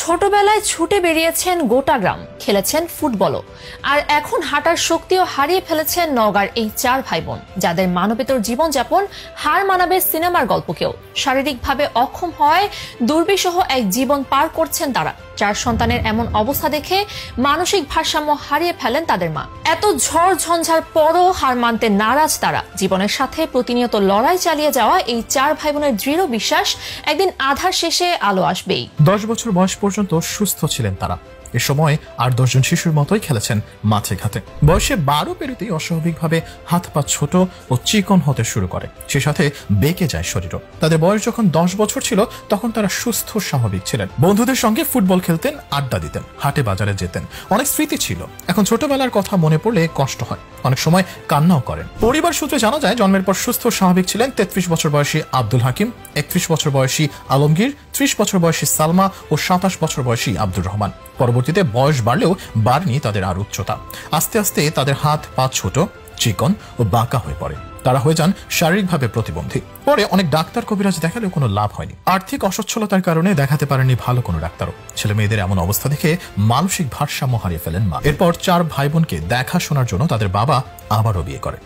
ছোটবেলায় ছুটে বেরিয়েছেন গোটা গ্রাম, খেলেছেন ফুটবলও, আর এখন হাঁটার শক্তিও হারিয়ে ফেলেছেন নওগাঁর এই চার ভাই বোন, যাদের মানবেতর জীবনযাপন হার মানাবে সিনেমার গল্পকেও। শারীরিকভাবে অক্ষম হয় দুর্বিষহ এক জীবন পার করছেন তারা। চার সন্তানের এমন অবস্থা দেখে মানসিক ভারসাম্য হারিয়ে ফেলেন তাদের মা। এত ঝড় ঝঞ্ঝার পরও হার মানতে নারাজ তারা। জীবনের সাথে প্রতিনিয়ত লড়াই চালিয়ে যাওয়া এই চার ভাই বোনের দৃঢ় বিশ্বাস একদিন আধার শেষে আলো আসবেই। 10 বছর বয়স পর্যন্ত সুস্থ ছিলেন তারা। এ সময় আর 10 জন শিশুর মতোই খেলেছেন মাঠে ঘাটে। বয়সে 12 পেরোতেই অস্বাভাবিকভাবে হাত পা ছোট ও চিকন হতে শুরু করে, সে সাথে বেঁকে যায় শরীরও। তাদের বয়স যখন 10 বছর ছিল তখন তারা সুস্থ স্বাভাবিক ছিলেন। বন্ধুদের সঙ্গে ফুটবল খেলতেন, আড্ডা দিতেন, হাটে বাজারে যেতেন। অনেক স্মৃতি ছিল। এখন ছোটবেলার কথা মনে পড়লে কষ্ট হয়, অনেক সময় কান্নাও করেন। পরিবার সূত্রে জানা যায় জন্মের পর সুস্থ স্বাভাবিক ছিলেন 33 বছর বয়সী আব্দুল হাকিম, 31 বছর বয়সী আলমগীর, 30 বছর বয়সী সালমা ও 27 বছর বয়সী আব্দুর রহমান। পরবর্তীতে বয়স বাড়লেও বাড়েনি তাদের আর উচ্চতা। আস্তে আস্তে তাদের হাত পা ছোট, চিকন ও বাঁকা হয়ে পড়ে। তারা হয়ে যান শারীরিকভাবে প্রতিবন্ধী। পরে অনেক ডাক্তার কবিরাজ দেখালেও কোনো লাভ হয়নি। আর্থিক অসচ্ছলতার কারণে দেখাতে পারেনি ভালো কোনো ডাক্তারও। ছেলে মেয়েদের এমন অবস্থা দেখে মানসিক ভারসাম্য হারিয়ে ফেলেন মা। এরপর চার ভাই বোনকে দেখাশোনার জন্য তাদের বাবা আবারও বিয়ে করে।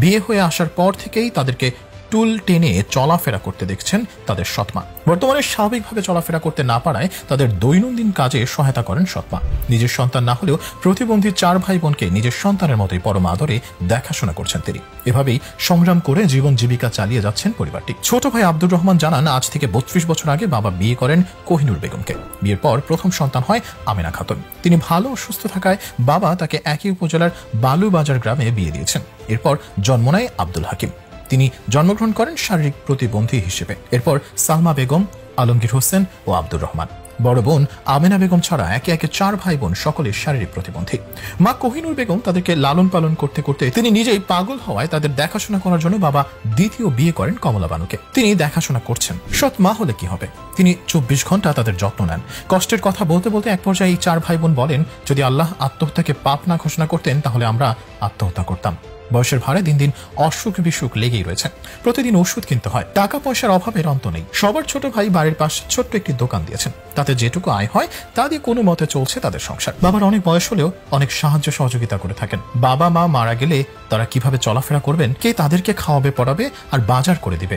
বিয়ে হয়ে আসার পর থেকেই তাদেরকে টুল টেনে চলাফেরা করতে দেখছেন তাদের সৎমা। বর্তমানে স্বাভাবিকভাবে চলাফেরা করতে না পারায় তাদের দৈনন্দিন কাজে সহায়তা করেন সৎমা। নিজের সন্তান না হলেও প্রতিবন্ধী চার ভাই বোনকে নিজের সন্তানের মতোই পরম আদরে দেখাশোনা করছেন তিনি। এভাবেই সংগ্রাম করে জীবন জীবিকা চালিয়ে যাচ্ছেন পরিবারটি। ছোট ভাই আব্দুর রহমান জানান, আজ থেকে 32 বছর আগে বাবা বিয়ে করেন কোহিনুর বেগমকে। বিয়ের পর প্রথম সন্তান হয় আমেনা খাতুন। তিনি ভালো ও সুস্থ থাকায় বাবা তাকে একই উপজেলার বালুবাজার গ্রামে বিয়ে দিয়েছেন। এরপর জন্ম নেয় আব্দুল হাকিম। তিনি জন্মগ্রহণ করেন শারীরিক প্রতিবন্ধী হিসেবে। এরপর সালমা বেগম, আলমগীর হোসেন ও আব্দুর রহমান। বড় বোন আমেনা বেগম ছাড়া একে একে চার ভাই বোন সকলের শারীরিক প্রতিবন্ধী। মা কোহিনুর বেগম তাদেরকে লালন পালন করতে করতে তিনি নিজেই পাগল হওয়ায় তাদের দেখাশোনা করার জন্য বাবা দ্বিতীয় বিয়ে করেন কমলা বানুকে। তিনি দেখাশোনা করছেন। সৎ মা হলে কি হবে, তিনি 24 ঘন্টা তাদের যত্ন নেন। কষ্টের কথা বলতে বলতে এক পর্যায়ে এই চার ভাই বোন বলেন, যদি আল্লাহ আত্মহত্যাকে পাপ না ঘোষণা করতেন তাহলে আমরা আত্মহত্যা করতাম। বয়সের ভারে দিন দিন অসুখ বিসুখ লেগেই রয়েছে। প্রতিদিন ওষুধ কিনতে হয়। টাকা পয়সার অভাবের অন্ত নেই। সবার ছোট ভাই বাড়ির পাশে ছোট্ট একটি দোকান দিয়েছেন। তাতে যেটুকু আয় হয় তা দিয়ে কোনো মতে চলছে তাদের সংসার। বাবার অনেক বয়স হলেও অনেক সাহায্য সহযোগিতা করে থাকেন। বাবা মা মারা গেলে তারা কিভাবে চলাফেরা করবেন, কে তাদেরকে খাওয়াবে পড়াবে আর বাজার করে দিবে,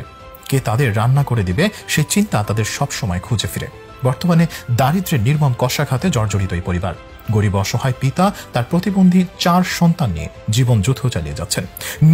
কে তাদের রান্না করে দিবে, সেই চিন্তা তাদের সব সময় খুঁজে ফিরে। বর্তমানে দারিদ্র্যের নির্মম কষাঘাতে জর্জরিত এই পরিবার। গরিব অসহায় পিতা তার প্রতিবন্ধী চার সন্তান নিয়ে জীবন যুদ্ধ চালিয়ে যাচ্ছেন।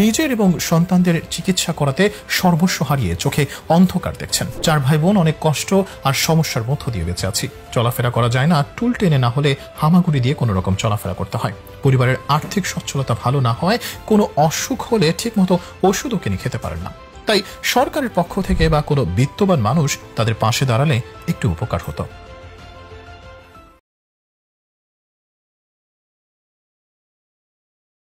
নিজের এবং সন্তানদের চিকিৎসা করাতে সর্বস্ব হারিয়ে চোখে অন্ধকার দেখছেন। চার ভাই বোন অনেক কষ্ট আর সমস্যার মধ্য দিয়ে বেঁচে আছি। চলাফেরা করা যায় না, টুল টেনে না হলে হামাগুড়ি দিয়ে কোনো রকম চলাফেরা করতে হয়। পরিবারের আর্থিক সচ্ছলতা ভালো না হয় কোনো অসুখ হলে ঠিকমতো ওষুধও কিনে খেতে পারেন না। তাই সরকারের পক্ষ থেকে বা কোনো বিত্তবান মানুষ তাদের পাশে দাঁড়ালে একটু উপকার হতো।